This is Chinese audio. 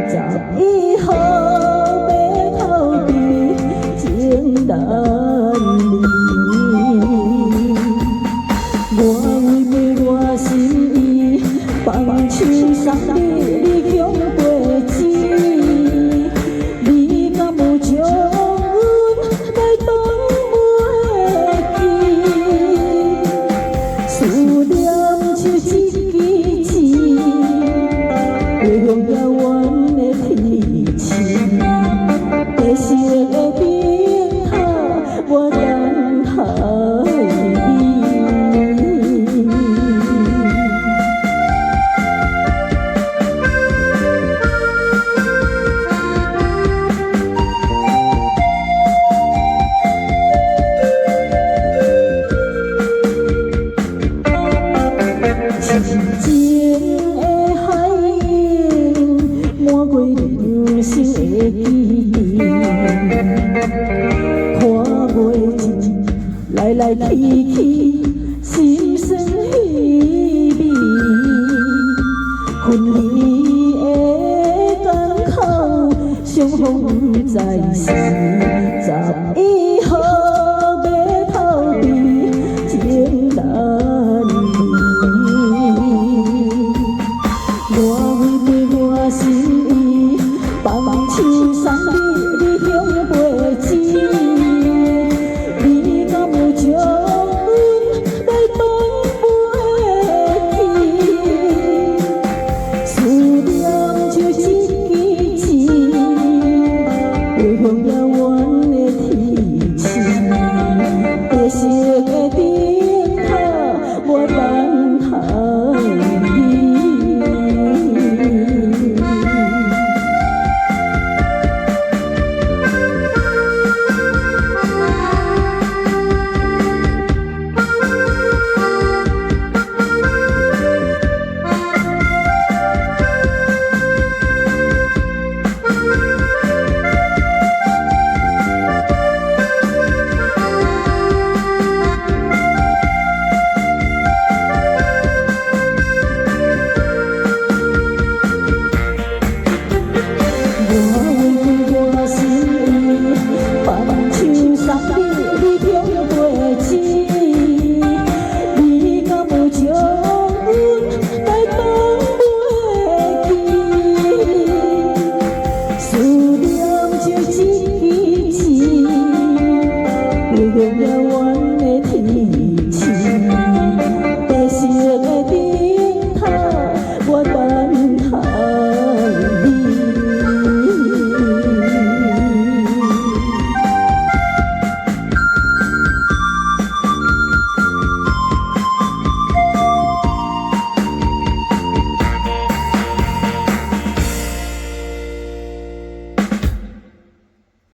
十以后要逃避情难离。我为要我心意，放手送你，你向背刺。你敢有将阮来当袂记？思念像一支刺，飞向遥远的天际。白色的冰塔，我等待你。情的海涌，漫过人生的起点，看袂尽来来去去，心酸稀微。分离的港口，相逢在时，十一。